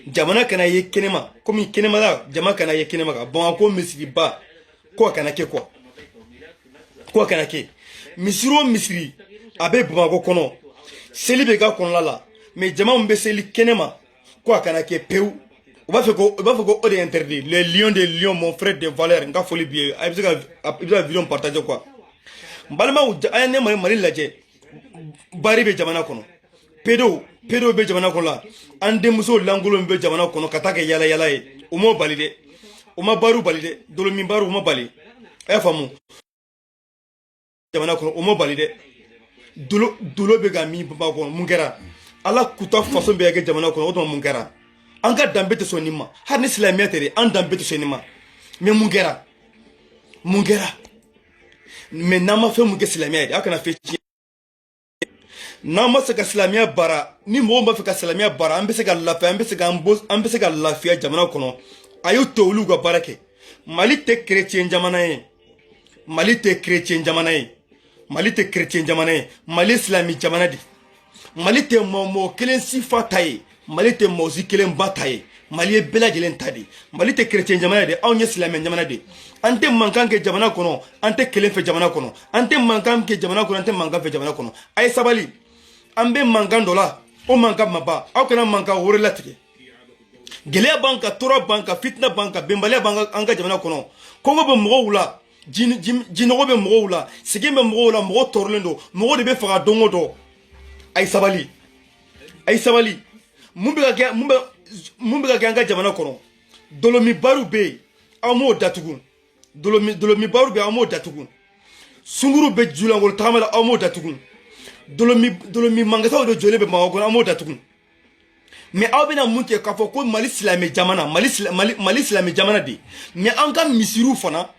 jamana kana ye kenema komi kenema la jamana kana ye kenema ka bon ko misiri ba ko kana ke ko kana ke misiro misiri abe Bamako kono seli be ga kono la mais jamana mbe seli kenema ko kana ke peu on va faire ko on est interdit les lions des lions mon frère de valeur nga foli bien ay bisa vidéo partager quoi balma ay ne mari laje bari be jamana kono pedo be jamana kono la ande muso langolo be jamana kono katake yala yala e o mo balide o ma baru balide dolo min baru o mo bali ay famu jamana kono o mo balide dolo be ga mi ba kono mungera ala kuta façon be ga jamana kono o to mungera an ka danbe tɛ sɔn nin ma hali ni silamɛya tɛ de an danbe tɛ sɔn nin ma mais mun kɛra mais n'an ma fɛn mun kɛ silamɛya ye a kana fɛn tiɲɛ n'an ma se ka silamɛya baara ni mɔgɔw b'a fɛ ka silamɛya baara an bɛ se ka lafiya an bɛ se ka lafiya jamana kɔnɔ a y'u to olu ka baara kɛ Mali tɛ chrétien jamana ye Mali tɛ chrétien jamana ye Mali tɛ chrétien jamana ye Mali silami jamana de Mali tɛ mɔgɔ kelen si fa ta ye Mali tɛ mɔsi kelen ba ta ye Mali ye bɛɛ lajɛlen ta de Mali tɛ chrétien jamana de anw ye silamɛ jamana de an tɛ mankan kɛ jamana kɔnɔ an tɛ kelen fɛ jamana kɔnɔ an tɛ mankan kɛ jamana kɔnɔ an tɛ mankan fɛ jamana kɔnɔ a ye sabali an bɛ mankan dɔ la o mankan ma ban aw kana mankan wɛrɛ latigɛ gɛlɛya b'an kan tɔɔrɔ b'an kan fitina b'an kan bɛnbaliya b'an kan an ka jamana kɔnɔ kɔngɔ bɛ mɔgɔw la jinɔgɔ bɛ mɔgɔw la sɛgɛn bɛ mɔgɔw la mɔgɔ tɔɔrɔlen don mɔgɔ de bɛ faga don o don a ye sabali mun bɛ ka kɛ an ka jamana kɔnɔ dolomi baru bɛ yen an m'o datugu dolomi baru bɛ yen an m'o datugu sunguru bɛ julangolo tagama la an m'o datugu dolomi mankasaw de jɔlen bɛ Bamako kɔnɔ an m'o datugu mais aw bɛna mun kɛ k'a fɔ ko Mali silamɛ jamana Mali silamɛ jamana de mais an ka misiriw fana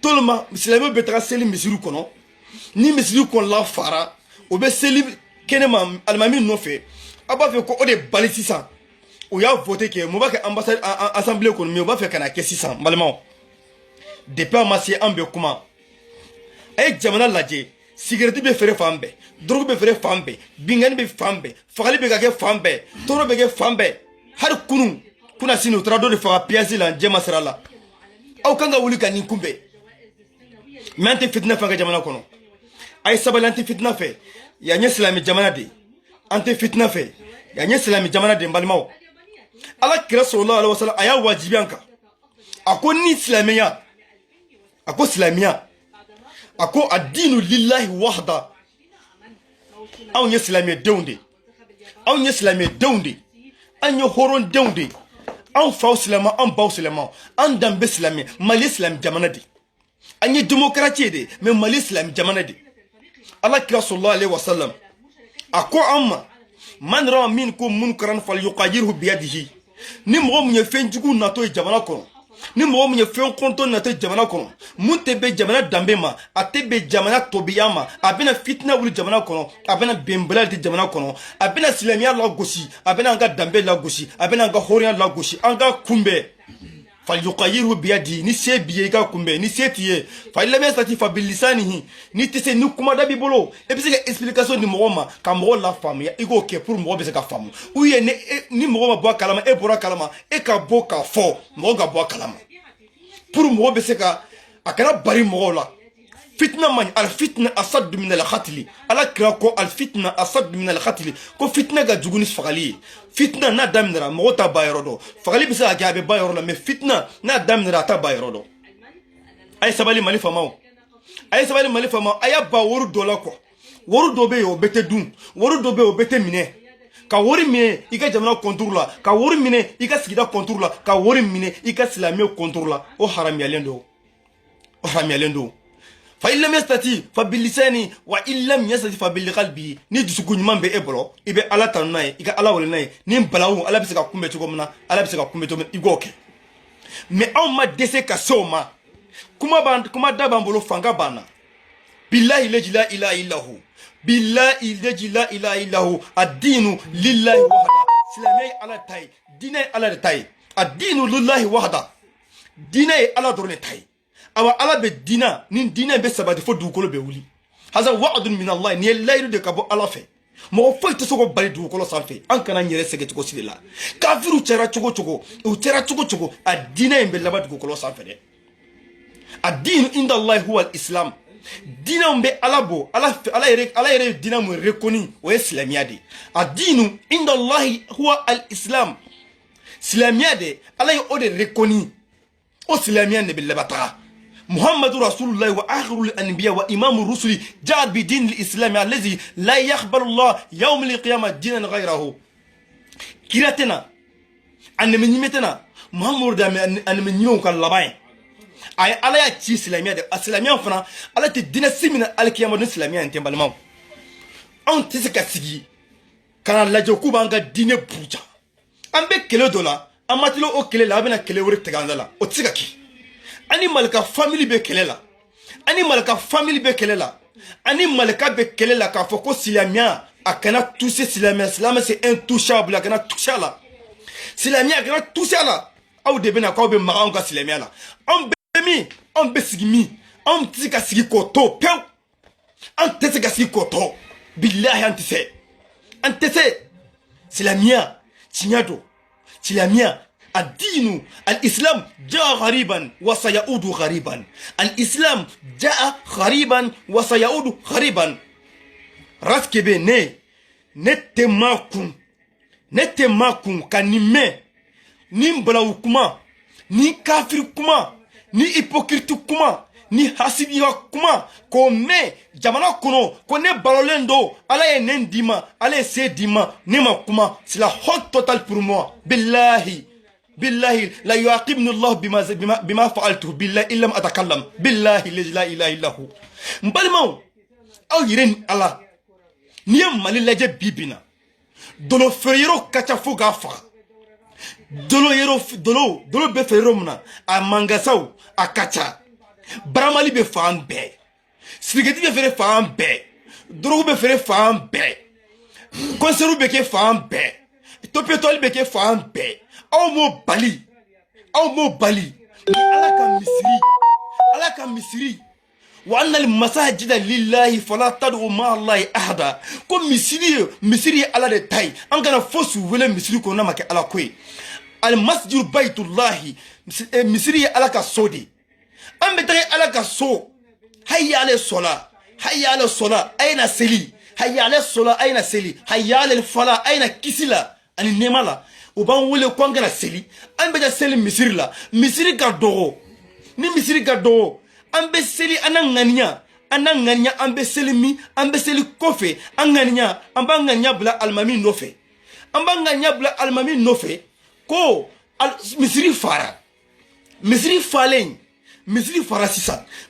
tolima silamɛw bɛ taga seli misiriw kɔnɔ ni misiriw kɔnɔla fara o bɛ seli kɛnɛma alimami nɔfɛ a b'a fɛ ko o de bali sisan o y'a voté kɛ mun b'a kɛ assemblée kɔnɔ mais o b'a fɛ ka na kɛ sisan n balimaw depuis a ma se an bɛ kuma a ye jamana lajɛ cigarette bɛ feere fan bɛɛ drogue bɛ feere fan bɛɛ binkani bɛ fan bɛɛ fagali bɛ ka kɛ fan bɛɛ tɔɔrɔ bɛ kɛ fan bɛɛ hali kunna sini u taara dɔ de faga pièce la jɛma sira la aw kan ka wuli ka nin kunbɛn mais an tɛ fitina fɛ an ka jamana kɔnɔ a ye sabali an tɛ fitina fɛ yan ye silamɛ jamana de an tɛ fitina fɛ yan ye silamɛ jamana de n balimaw ala kira sallallahu alaihi wasallam a y'a wajibi an kan a ko ni silamɛya a ko silamɛya a ko ad-dinu lillahi wahda anw ye silamɛdenw de anw ye silamɛdenw de an ye hɔrɔndenw de anw faw silamɛ an baw silamɛ an danbe silamɛ Mali silamɛ jamana de an ye démocratie de mais Mali silamɛ jamana de ala kira sallallahu alaihi wasallam a ko an ma man ra'a minkum munkaran falyughayyirhu biyadihi ni mɔgɔ mun ye fɛn jugu natɔ ye jamana kɔnɔ ni mɔgɔ mun ye fɛn kɔntɔ natɔ ye jamana kɔnɔ mun tɛ bɛn jamana danbe ma a tɛ bɛn jamana tobiya ma a bɛna fitina wuli jamana kɔnɔ a bɛna bɛnbaliya di jamana kɔnɔ a bɛna silamɛya lagosi a bɛna an ka danbe lagosi a bɛna an ka hɔrɔnya lagosi an ka kunbɛn falyughayyirhu biyadihi ni se b'i ye i ka kunbɛn ni se t'i ye fa in lam yastati fa bilisanihi ni tɛ se ni kumada b'i bolo e bɛ se ka explication di mɔgɔw ma ka mɔgɔw lafaamuya i k'o kɛ pour mɔgɔw bɛ se ka faamu ou bien ni mɔgɔ ma bɔ a kalama e bɔra a kalama e ka bɔ k'a fɔ mɔgɔw ka bɔ a kalama pour mɔgɔw bɛ se ka a kana bari mɔgɔw la fitna man al fitna asad min al qatl ala kira ko al fitna asad min al qatl ko fitna ga jugu ni fagali ye fitna n'a daminɛra mɔgɔ ta ba yɔrɔ dɔn fagali bɛ se ka kɛ a bɛ ba yɔrɔ la mais fitna n'a daminɛra a ta ba yɔrɔ dɔn a ye sabali Mali faamaw a ye sabali Mali faamaw a y'a ba wari dɔ la quoi wari dɔ bɛ yen o bɛ tɛ dun wari dɔ bɛ yen o bɛ tɛ minɛ ka wari minɛ i ka jamana contour la ka wari minɛ i ka sigida contour la ka wari minɛ i ka silamɛ contour la o haramuyalen don fa in lam yastati fa bilisani wa in lam yastati fa bilqalbi ni dusukun ɲuman bɛ e bolo i bɛ ala tanu n'a ye i ka ala wele n'a ye ni balawu ala bɛ se ka kunbɛn cogo min na ala bɛ se ka kunbɛn cogo min na i k'o kɛ mais anw ma dɛsɛ ka se o ma kuma da b'an bolo fanga b'an na billahi la ilaha illahu billahi la ilaha illahu ad-dinu lillahi wahda silamɛ ye ala ta ye diinɛ ye ala de ta ye ad-dinu lillahi wahda diinɛ ye ala dɔrɔn de ta ye awa ala bɛ diinɛ ni diinɛ bɛ sabati fo dugukolo bɛ wuli hasa wa'dun min Allah ni ye layidu de ka bɔ ala fɛ mo foyi te sogo bali dugukolo sanfɛ an kana n yɛrɛ sɛgɛ cogo si de la kafiru cɛra cogo cogo u cɛra cogo cogo a diinɛ in bɛ laban dugukolo sanfɛ dɛ a diinu inda allahi huwa al-islam diinɛw bɛ ala bɔ ala yɛrɛ ye diinɛ mun reconni o ye silamɛya de a diinu inda allahi huwa al-islam silamɛya de ala ye o de reconni o silamɛya de bɛ laban taga محمد رسول الله وآخر الأنبياء وإمام الرسل جاء بدين الإسلام الذي لا يقبل الله يوم القيامة دينا غيره كيراتنا أن من يمتنا محمد أن من يوم كان لباين أي على يأتي إسلامية الإسلامية فنا على تدين السمين القيامة الإسلامية أنتم بالماء أنت تسكتي كان لا جوكوب أنك دين بوجا أم بكلو دولا أما تلو أو كلي لا بنا كلي ورك تغاندلا أتسكتي ani malaka family be kelela ani malaka family be kelela ani malaka be kelela ka foko silamia akana toucher silamia silamia c'est intouchable akana toucher la silamia akana toucher la aw de bena ko be maga ka silamia la on be sigimi on tika sigi koto pew on tika sigi koto billahi antese silamia tinyado silamia الدين الإسلام جاء غريبا وسيعود غريبا الإسلام جاء غريبا وسيعود غريبا راسكبي نتماكم كنيمه نيمبلاو كما ni kafir kuma ni hypocrite kuma ni hasidiya kuma ko me jamana kono ko ne balolendo ala ye nendima ala ye sedima ne ma kuma c'est la honte totale pour moi billahi بالله لا يعاقبني الله بما فعلته بالله إلا ما أتكلم بالله لا إله إلا هو مبالمو أو يرين الله نيم مالي لجي بيبنا دولو فريرو كتافو غافا دولو بفريرو منا أمانغاساو أكاتا برامالي بفان بي سفيغتي بفري فان بي دروغ بفري فان بي كونسرو بكي فان بي توبيتول بكي فان بي aw mo bali ala ka misiri wa anna al masajida lillahi fala tad'u ma allahi ahada ko misiri ala de tay an kana fosu wele misiri ko na make ala koy al masjid baytullahi misiri ala ka sodi an be tay ala ka so hayya ala sola ayna seli hayya ala sola ayna seli hayya ala fala ayna kisila ani nemala u b'an wele ko an kana seli an bɛ ka seli misiri la misiri ka dɔgɔ ni misiri ka dɔgɔ an bɛ seli an na ŋaniya an bɛ seli min an bɛ seli kɔfɛ an ŋaniya an b'an ŋaniya bila alimami nɔfɛ ko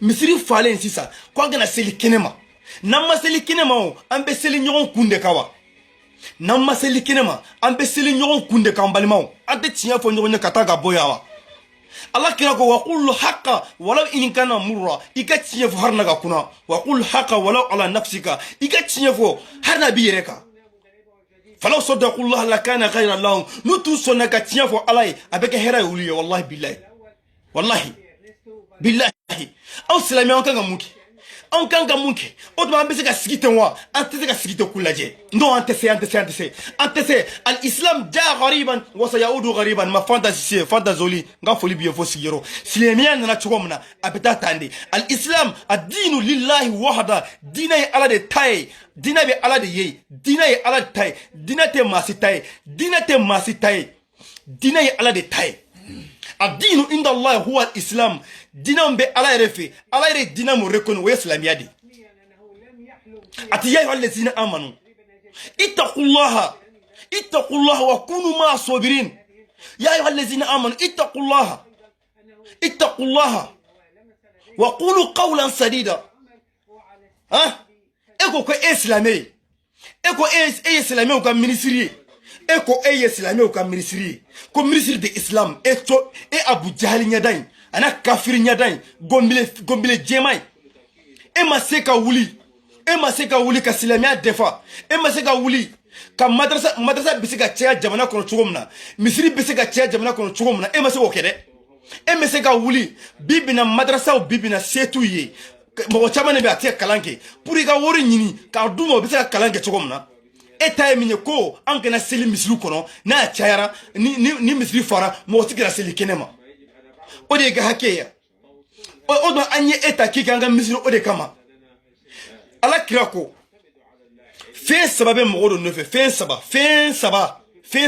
misiri falen sisan ko an kana seli kɛnɛma n'an ma seli kɛnɛma o an bɛ seli ɲɔgɔn kun de kan wa n'an ma seli kɛnɛma an bɛ seli ɲɔgɔn kun de kan balimaw an tɛ tiɲɛ fɔ ɲɔgɔn ye ka taa ka bɔ yan wa ala kira ko waqul haqa walaw in kana murra i ka tiɲɛ fɔ har na ka kunna waqul haqa walaw ala nafsika i ka tiɲɛ fɔ har na b'i yɛrɛ kan falaw sadaqullah lakana khayran lahum n'u t'u sɔnna ka tiɲɛ fɔ ala ye a bɛ kɛ hɛrɛ ye olu ye wallahi billahi aw silamɛ an kan ka mun kɛ an kan ka mun kɛ o tuma an bɛ se ka sigi ten wa an tɛ se ka sigi ten k'u lajɛ non an tɛ se al islam jaa ghariban wa sayaudu ghariban ma fantasoli n ka foli b'i ye fo sigiyɔrɔ silamɛya nana cogo min na a bɛ taa tan de al islam a diinu lillahi wahda diinɛ ye ala de ta ye diinɛ bɛ ala de ye diinɛ ye ala de ta ye diinɛ tɛ maa si ta ye diinɛ ye ala de ta ye a diinu inda allahi huwa al islam diinɛw bɛ ala yɛrɛ fɛ ala yɛrɛ diinɛ mun reconni o ye silamɛya de ati ya ayyuhal ladzina amanu ittaqullaha wa kunu ma'a sabirin ya ayyuhal ladzina amanu ittaqullaha wa qulu qawlan sadida eko ko islamé eko islamé ko ministre eko islamé ko ministre ko ministre de islam e Abu Jahl nyadain ana kafir nyadain gombile jemai e ma se ka wuli ka silamɛya defa e ma se ka wuli ka madrasa bɛ se ka caya jamana kɔnɔ cogo min na misiri bɛ se ka caya jamana kɔnɔ cogo min na e ma se k'o kɛ dɛ e ma se ka wuli bi bina madrasaw bi bina setu ye mɔgɔ caman de bɛ a tɛ kalan kɛ pour i ka wari ɲini k'a d'u ma o bɛ se ka kalan kɛ cogo min na eta min ko an kana seli mislu kono na chayara ni mislu fara mo tigara seli kenema o de ga hakeya o do anye eta ki kanga mislu o de kama ala kirako fin sababe mo do no fe fin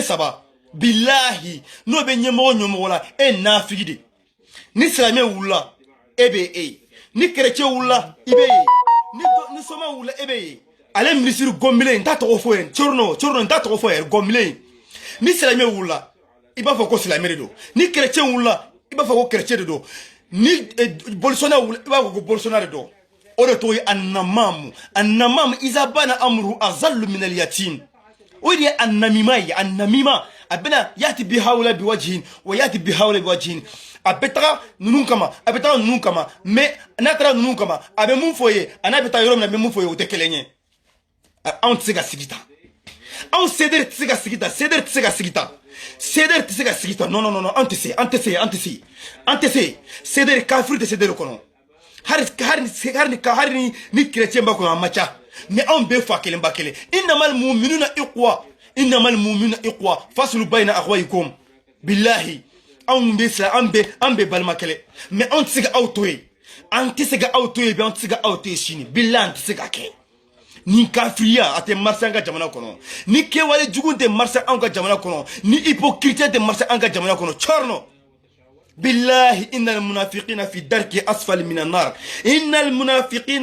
saba billahi no be nyemo nyomo la e na figide ni salame wula ebe ni kereke wula ibe ni soma wula ebe ale ministre gomile nta to fo en chorno nta to fo er gomile ni salame wula iba fo ko salame do ni kereke wula iba fo ko kereke do ni bolsonaro wula iba ko bolsonaro do ore to annamam izabana amru azallu min al-yatim ودي النميمة أبنا يأتي بهؤلاء بوجهين ويأتي بهؤلاء بوجهين أبترا نونكما ما نترى نونكما أبي مفوي أنا بتاع يوم نبي مفوي وتكلني أون تسيغا سيجتا أون سيدر تسيغا سيجتا نو أنت سيدر كافر تسيدر كونو هاري ni chrétien ba ko amacha ni on be fakele mbakele innamal mu'minuna iqwa faslu bayna akhwaykum billahi on be sa ambe balmakele mais on tsiga autoy be on tsiga autoy shini billahi on tsiga ke ni kafriya ate marsanga jamana kono ni kewale jugunte marsa anga jamana kono ni hypocrite de marsa anga jamana kono chorno بالله إن المنافقين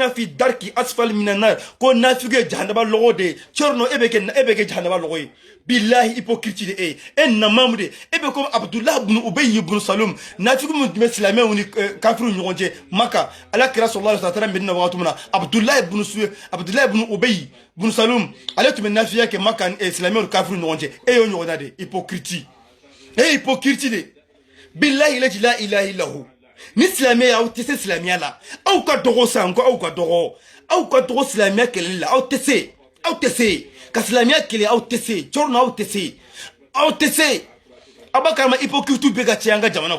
في الدرك أسفل من النار كون نافق جهنم لغودي تشرنو إبك جهنم لغوي بالله hypocrite إن مامودي إبكم عبد الله بن أبي بن سلول نافق من مسلمين وني كافر نيونجي مكة على كرا صلى الله عليه وسلم بن واتمنا عبد الله بن أبي بن سلول على تمن نافق كمكة إسلامي كافر نيونجي نيونادي hypocrite billahi la ilaha illahu ni islamé au tese islamia la au ka dogo sanko au ka dogo islamia kele la au tese ka islamia kele au tese chorno au tese abakama hypocrite bega tianga jamana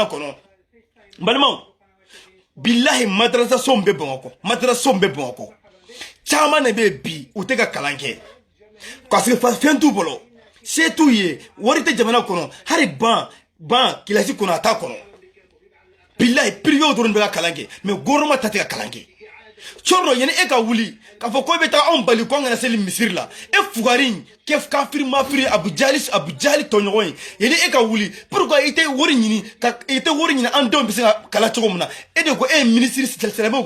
kono mbalma billahi madrasa sombe bonko chama ne be bi uteka kalanke parce que fentu bolo c'est tout ye warite jamana kono hari ban kilasi kono ata kono billahi priyo dorun bega kalange mais goroma tateka kalange chorro yene eka wuli ka fo ko beta on bali ko ngana seli misir la e fugarin kef kafir mafiri abu jali tonyoy yene eka wuli pourquoi ite wori nyini an don bisa kala chogomna e de ko ministre selame o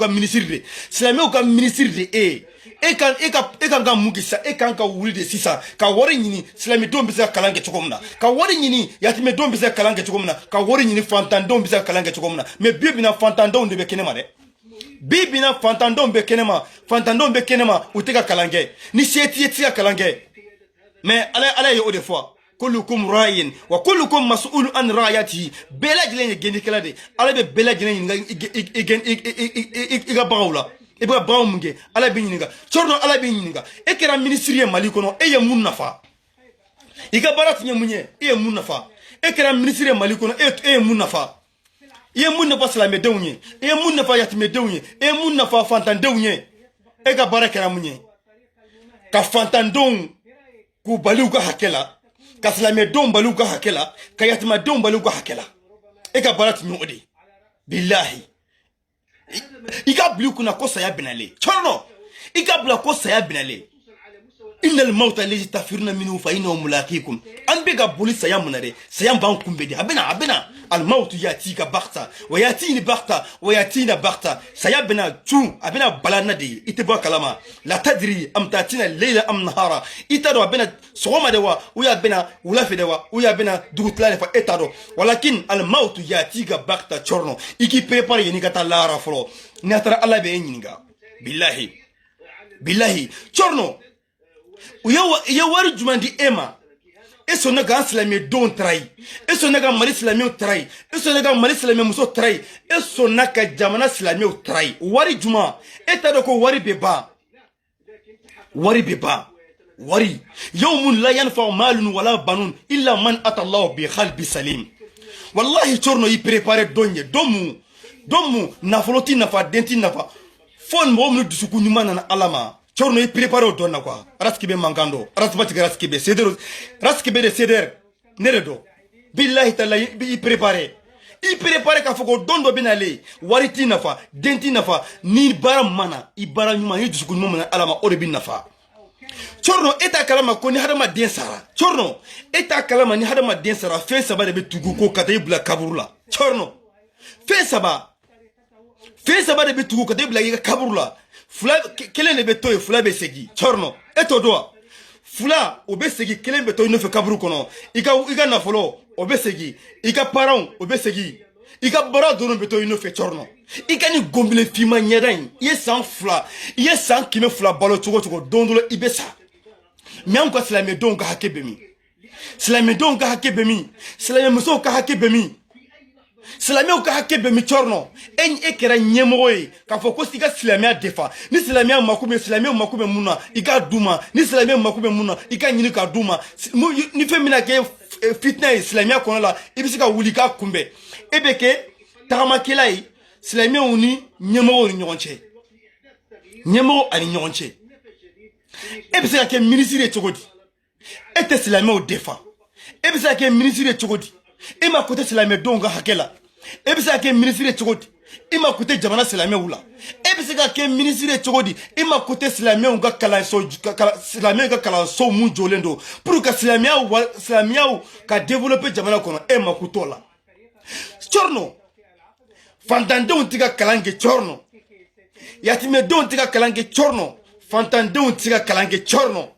ka ministre de ekan ga mugisa ekan ka wuli de sisa ka wori nyini silami don bisa kalange chogomna ka wori nyini yatime don bisa kalange chogomna ka wori nyini fantan don bisa kalange chogomna mais bibina fantan don de be kenema de bibina fantan don be kenema uteka kalange ni seti kalange mais ala yo de fois kullukum ra'in wa kullukum mas'ulun an ra'yatihi bela jilene gendi kala de ala be bela jilene iga bawla iba bawmunge ala be nyinga chorno ala be nyinga ekera ministriye mali kono eye mun nafa iga barat nyamunye eye mun nafa ekera ministriye mali kono eye mun nafa eye mun nafa salame dewnye eye mun nafa yatime dewnye eye mun nafa fantan dewnye ega barakera munye ka fantan don ku baliu ka hakela ka salame don baliu ka hakela ka yatima don baliu ka hakela ega barat nyode billahi iga blu kuna kosa ya binale chono iga bla kosa ya binale innal mauta alladhi tafiruna minhu fa innahu mulaqikum an biga bulisa ya munade sayam ban kumbedi abena al maut yatika baghta wa yatini baghta wa yatina baghta sayabna tu abena balana de itba kalama la tadri am tatina layla am nahara itado abena soma dewa uya bena ulafi dewa uya bena dugutlale fa etado walakin al maut yatika baghta chorno iki prepare ni kata lara folo natara alla be nyinga billahi chorno uya wari jumandi ema eso naga islami don trai eso naga mali islami trai eso naga mali islami muso trai eso naga jamana islami trai wari juma eta ko wari beba yawmun la yanfa malun wala banun illa man ata Allah bi qalbi salim wallahi chorno yi préparer domu na foloti na fa denti na fa fon mo mu dusuku nyuma na alama chorno i préparé o donna quoi raskibe mangando rasbati raskibe ceder raskibe de ceder neredo billahi tala i préparé ka foko dondo binale wariti nafa denti nafa ni bara mana i bara nyuma ni dusukun mo alama o de bin nafa chorno eta kalama ko ni hadama den sara chorno eta kalama ni hadama den sara fe saba de be tugu ko kata ibla kaburula chorno fe saba de be tugu kata ibla kaburula fula kelen be toy fula be segi chorno eto doa fula o be segi kelen be toy no fe kaburu kono iga na folo o be segi iga parent o be segi iga bara dono be toy no fe chorno iga ni gombile fima nyedan ye san fula ye san kime fula balo chogo dondolo ibesa miam ko slame don ka hakebemi slame don ka hakebemi slame muso ka hakebemi Silamia ka hakebe mi chorno en ekera nyemoy ka foko siga silamia defa ni silamia makube muna iga duma ni silamia makube muna iga nyini ka duma ni femina ke fitna silamia kono la ibisika wulika kumbe ebeke tagama kelai silamia uni nyemoy nyonche nyemo ali nyonche ebisika ke ministre chogodi ete silamia o defa ebisika ke ministre chogodi ima kote silamia donga hakela ebisa ke ministre chogodi ima kote jamana silamia wula ebisa ke ministre chogodi ima kote silamia nga kala so mu jolendo pour que silamia ka développer jamana kono e makutola chorno fantande untiga kalange chorno yatime don tiga kalange chorno fantande untiga kalange chorno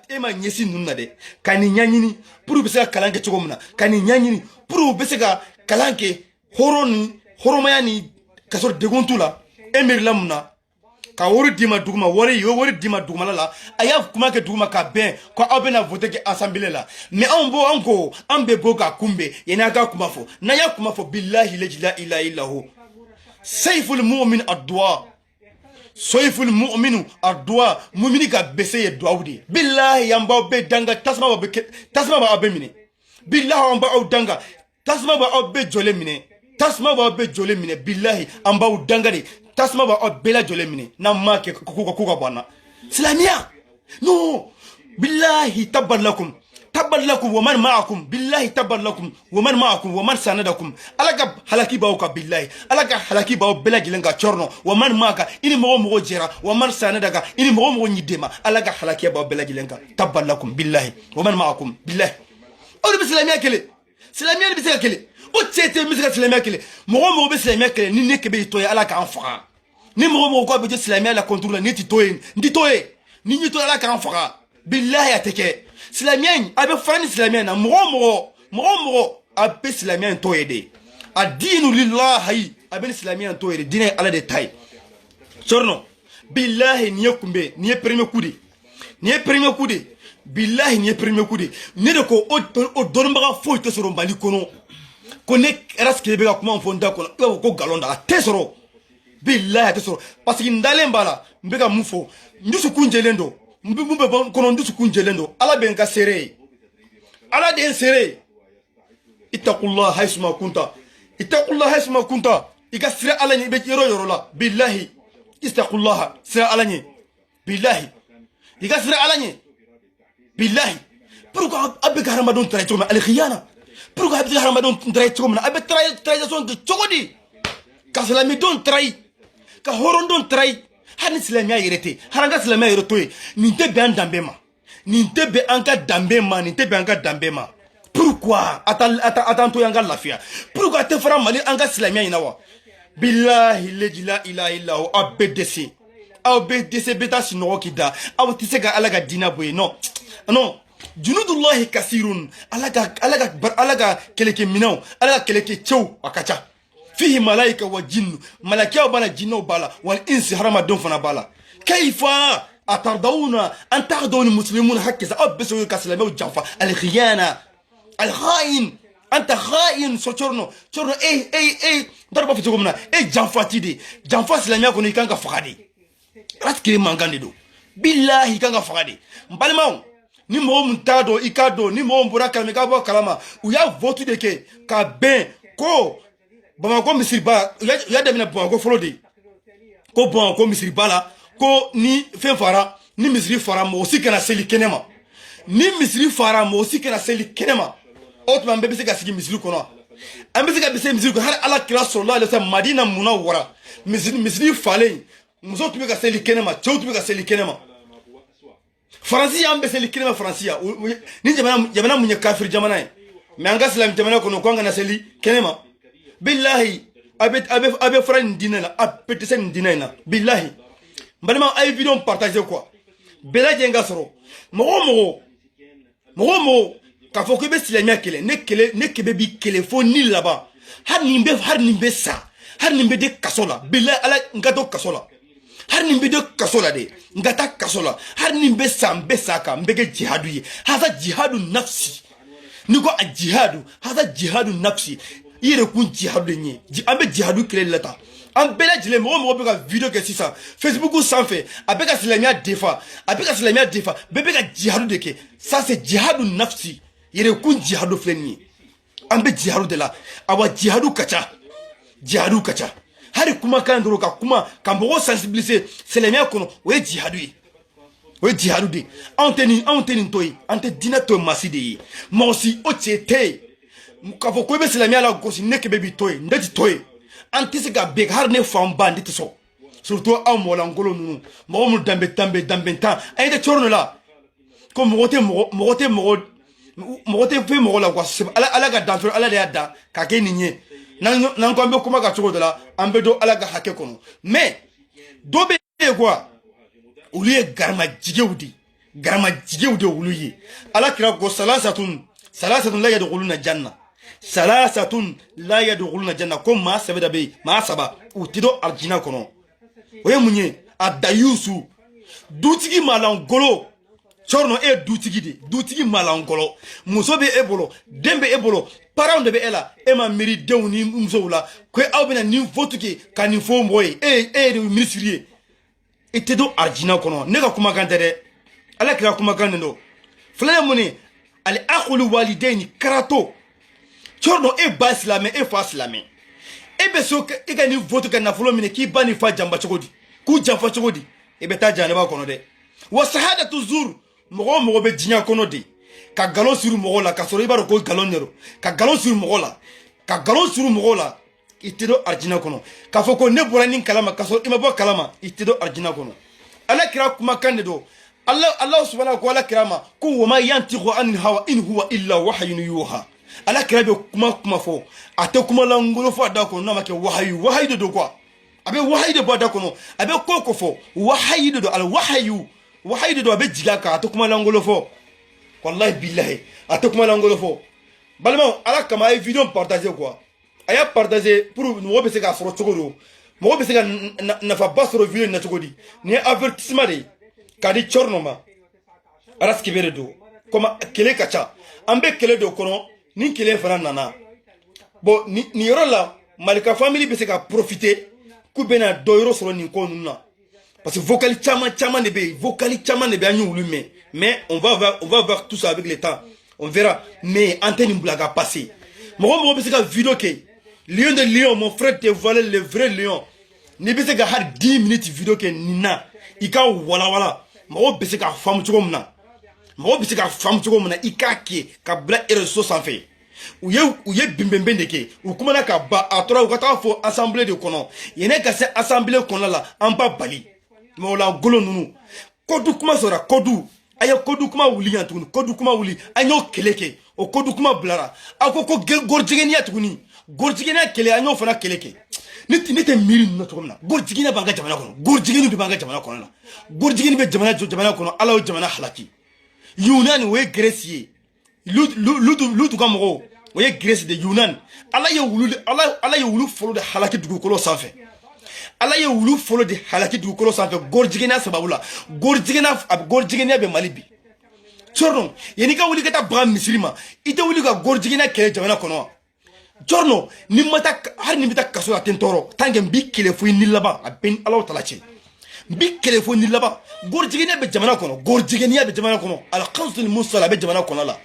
ema nyesi nunna de kani nyanyini puru bese kalanke chogomna kani nyanyini puru bese ka kalanke horomayani kasor degontula emir lamna ka wori dima duguma wori dima duguma la aya kuma ke duguma ka ben ko abena voter ke assemblée la mais on be bo ka kumbe yana ga kuma fo na ya kuma fo billahi la ilaha illa hu sayful mu'min ad-du'a soyful mu'minu ardwa mu'mini ka bese ye duawdi billahi yamba be danga tasma ba abe mine billahi amba au danga tasma ba abe jole mine billahi amba au danga de tasma ba abe la jole mine na make kuka bwana islamia no billahi tabalakum wa man ma'akum billahi tabalakum wa man ma'akum wa man sanadakum alaka halaki bawka billahi alaka halaki baw bela gilenga chorno wa man maka ini mo jera wa man sanadaga ini mo nyidema alaka halaki baw bela gilenga tabalakum billahi wa man ma'akum billahi o bi islamia bi kele o tete mi islamia kele mo bi islamia kele ni ne kebe to ya alaka anfa ni mo ko bi islamia la contrôle ni titoye ni ni to alaka anfa billahi ateke Islamien abe fani Islamien na moro abe Islamien to yede adinu lillahi abe Islamien to yede dine ala de tay sorno billahi niye kumbe niye premier coup de billahi niye premier coup de ne de ko o donba fo te soro mbali kono ko ne raske be ga kuma fonda ko galonda tesoro billahi tesoro parce que ndale mbala mbega mufo ndusu kunjelendo mbumbe kono ndusu kunjelendo ala ben ka sere ala den sere ittaqullah haysma kunta iga sira ala ni be yoro la billahi ittaqullah sira ala ni billahi iga sira ala ni billahi pourquoi abe ka ramadan tray choma al khiyana pourquoi abe ka ramadan tray choma abe tray son chogodi ka salami don tray ka horon don tray hani silamia yerete haranga silamia yeroto ninte be anga dambema pourquoi atanto yanga lafia pourquoi te fera mali anga silamia inawa billahi la ilaha illa hu abdc beta sino kida awtisega alaga dina boy no junudullahi kasirun alaga keleke minao alaga keleke chew akacha فيه ملائكة وجن ملائكة وبنا جن وبلا والإنس حرام دون فنا بلا كيف أترضون أن تأخذوا المسلمون هكذا أبسوا كسلامة وجنفة الخيانة الخائن أنت خائن سوتشورنو أي ضربة في تقومنا جنفة تيدي جنفة سلامة كوني كان كفادي راتكلي مانغاندي دو بالله كان كفادي مبالماو ni mo muntado ikado ni mo mbura kalmeka bo kalama uya votu deke ka ben ko Bamako misiriba ya demina Bamako follow de ko bon ko misiri bala ko ni fen fara ni misiri fara mo aussi kana seli kenema ni misiri fara mo aussi kana seli kenema otman be se ka sigi misiri kono an be se ka be se misiri ko har ala kira sallallahu alaihi wasallam madina munawwara misiri fale muso tumi ka seli kenema chew tumi ka seli kenema faransi an be seli kenema faransi ya ni jamana munye kafir jamana mais anga islam jamana kono ko ngana seli kenema billahi abe fran dinela apete sen dinena billahi balima ay vidéo partager quoi bela jenga soro mogo ka fo ko be silamia kele ne kebe bi kele fo ni laba har nimbe sa har nimbe de kasola billahi ala ngato kasola har nimbe de kasola de ngata kasola har nimbe sa mbe saka mbege jihadu yi haza jihadu nafsi niko a jihadu haza jihadu nafsi yere kun jihadu nye ambe jihadu kele lata an bela jile mo be ka video ke sisa Facebook ou sans fait avec ka silamia defa bebe ka jihadu de ke ça c'est jihadu nafsi yere kun jihadu flenni ambe jihadu de la awa jihadu kacha hari kuma kan duro ka kuma kan bo sensibiliser silamia kono we jihadu de anteni toy ante dina to masidi mo si o chete ka fo ko be silamia la gosi nek be bi toy ndati toy antise ga beg har ne fam bandit so surtout aw mola ngolo nunu mo mu dambe tan ay de chorno la ko mogote fe mo la kwa ala ga danfur ala de yadda ka ke ninye nan ko ambe kuma ga chogo de la ambe do ala ga hake kono mais do be quoi uliye garma jigewdi uluyi ala kira go salasatun la yadkhuluna janna salasatun la yadkhuluna janna comme ma sabeda be ma saba utido arjina kono oye munye adayusu dutigi malangolo chorno e dutigi malangolo muso be ebolo dembe ebolo parent de be ela e ma miri dewni umzoula ko awbina ni votuki kani fo moy de ministrie itedo arjina kono ne ka kuma kantere ala kira kuma kanendo flaya muni al akhulu walidaini karato chorno e ba islamé e fa islamé e be so e ga ni vote ka na folo mine ki bani fa jamba chogodi ku jamfa chogodi e be ta jane ba kono de wa shahadatu zur mogo be jinya kono de ka galon suru mogo la ka soro ibaro ko galon nero ka galon suru mogo la itedo arjina kono ka foko ne borani kalama ka soro imabo kalama itedo arjina kono ala kira kuma kande do Allah subhanahu wa ta'ala kirama ko wama yantiqu anil hawa in huwa illa wahyun yuha ala kira be kuma fo ate kuma langolo fo da ko na make wahyu do quoi abe wahyu de boda kono abe koko fo wahyu do al wahyu do abe jiga ka ate kuma langolo fo wallahi billahi ate kuma langolo fo balma ala kama ay vidéo partager quoi aya partager pour mo be se ka foro chogoro mo be se ka na fa basoro vidéo na chogodi ni avertissement de kadi chorno ma araski bere do koma kele kacha ambe kele do kono ni kele fana nana bo ni yoro la malika family be se ka profiter ku bena do yoro solo ni ko nuna parce que vocal chama ne be anyu wulume mais on va voir tout ça avec le temps on verra mais antenne blaga passer mo be se ka vidéo ke lion de lion mon frère te voilà le vrai lion ni be se ka har 10 minutes vidéo ke nina ika wala mo be se ka fam chogomna ikake ka bla réseau sans fait uye bimbembe ndeke ukumana ka ba atora ukata fo assemblée de kono yene ka se assemblée kono la amba bali mo la golo nunu kodu kuma sora kodu aya kodu kuma wuli yantuni kodu kuma wuli anyo keleke o kodu kuma blara akoko gorjigeni yatuni gorjigeni kele anyo fana keleke nite miri na togomna gorjigeni banga jamana kono gorjigeni be banga jamana kono gorjigeni be jamana kono ala jamana halaki Yunan we Grèce lutu ka mogo we Grèce de Yunan ala ye wulu folo de halaki dugukolo sanfɛ ala ye wulu folo de halaki dugukolo sanfɛ gorjigena sababula gorjigena be Mali bi chorno yeni ka wuli ka ta ba misiri ma ite wuli ka gorjigena kele jamana kono chorno ni mata har ni bita kaso aten toro tangem bi kele fu ni laba ben ala talachi bi kele ni laba gorjigena be jamana kono gorjigena be jamana kono al qansul musala be jamana kono la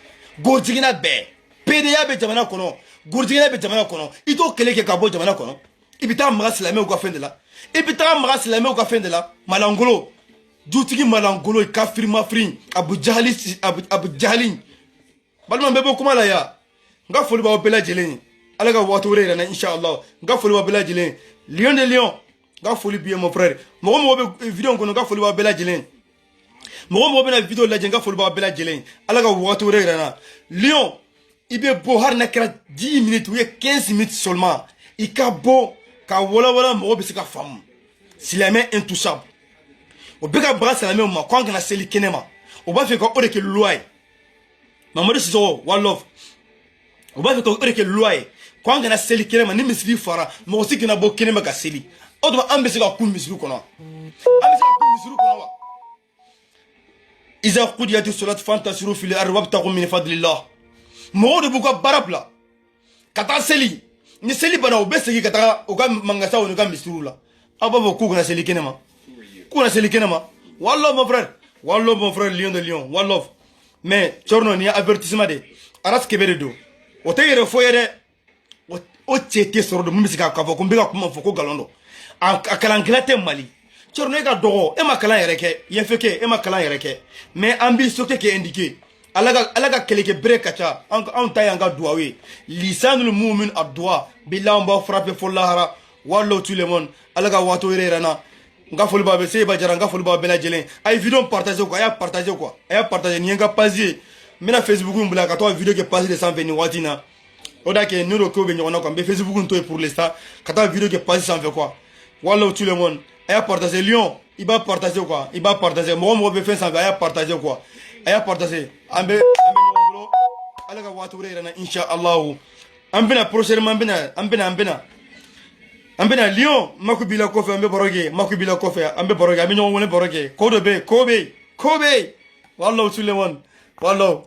gorjigena be PDA be jamana kono gorjigena be jamana kono ito kele ke kabo jamana kono ibita maga silame ko fende la et puis taga maga silamɛw ka fɛn de la malangolo dutigi malangolo kafiri mafiri abu jahali balima bɛ bɔ kuma la ya n ka foli b'aw bɛɛ lajɛlen ye ala ka waati wɛrɛ yɛrɛ na inshallah n ka foli b'aw bɛɛ lajɛlen lion de lion n ka foli b'i ye mon frère mɔgɔ mɔgɔ bɛ vidéo kɔnɔ n ka foli b'aw bɛɛ lajɛlen mɔgɔ mɔgɔ bɛna vidéo lajɛ n ka foli b'aw bɛɛ lajɛlen ala ka waati wɛrɛ yɛrɛ na lion i bɛ bɔ hali n'a kɛra 10 minutes ou 15 minutes seulement i ka bɔ ka walawala mɔgɔ bɛ se ka faamu silamɛ intouchable o bɛ ka baga silamɛw ma ko an kana seli kɛnɛ ma o b'a fɛ ka o de kɛ loi ye Mamadu Sisoko one love o b'a fɛ ka o de kɛ loi ye ko an kana seli kɛnɛ ma ni misiri fara mɔgɔ si kana bɔ kɛnɛ ma ka seli o tuma an bɛ se ka kun misiri kɔnɔ an bɛ se ka kun misiri kɔnɔ wa iza qudiyati salat fantasiru fil ardi wabtaghu min fadlillah mɔgɔw de b'u ka baara bila ka taa seli ni seli bana o bɛ segin ka taa u ka mangasaw n'u ka misiriw la aw b'a fɔ k'u kana seli kɛnɛ ma k'u kana seli kɛnɛ ma one love mon frère lion de lion one love mais Thierno ni avertissement de aras kebe de don o tɛ yɛrɛ fɔ ye dɛ o cɛ tɛ sɔrɔ de mun bɛ se k'a fɔ ko n bɛ ka kuma fɔ ko nkalon don a kalankɛla tɛ Mali Thierno e ka dɔgɔ e ma kalan yɛrɛ kɛ yɛfɛkɛ e ma kalan yɛrɛ kɛ mais an b'i sauté kɛ indiqué ala ka kɛlɛkɛ bere ka ca anw ta y'an ka duwaw ye lisanul mu'min ad-du'a billahi an b'a frappé fo lahara wallahu tout le monde ala ka waati wɛrɛ yɛrɛ na n ka foli b'a bɛɛ Seba Jara n ka foli b'a bɛɛ lajɛlen a ye vidéo partager quoi a y'a partager quoi a y'a partager nin ye n ka page ye n bɛna Facebook in bila ka to ka vidéo kɛ page de sanfɛ nin waati in na o da kɛ ne n'o kow bɛ ɲɔgɔn na quoi n bɛ Facebook in to yen pour l'instant ka taa vidéo kɛ page sanfɛ quoi wallahu tout le monde a y'a partager Lion i b'a partager quoi i b'a partager mɔgɔ mɔgɔ bɛ fɛn sanfɛ a y'a partager quoi a y'a partager an bɛ ɲɔgɔn bolo ala ka waati wɛrɛ yɛrɛ na inshallah an bɛna prochainement an bɛna Lion maku b'i la kɔfɛ an bɛ baro kɛ maku b'i la kɔfɛ an bɛ baro kɛ an bɛ ɲɔgɔn wele baro kɛ ko dɔ bɛ yen ko bɛ yen wallahu tout le monde wallahu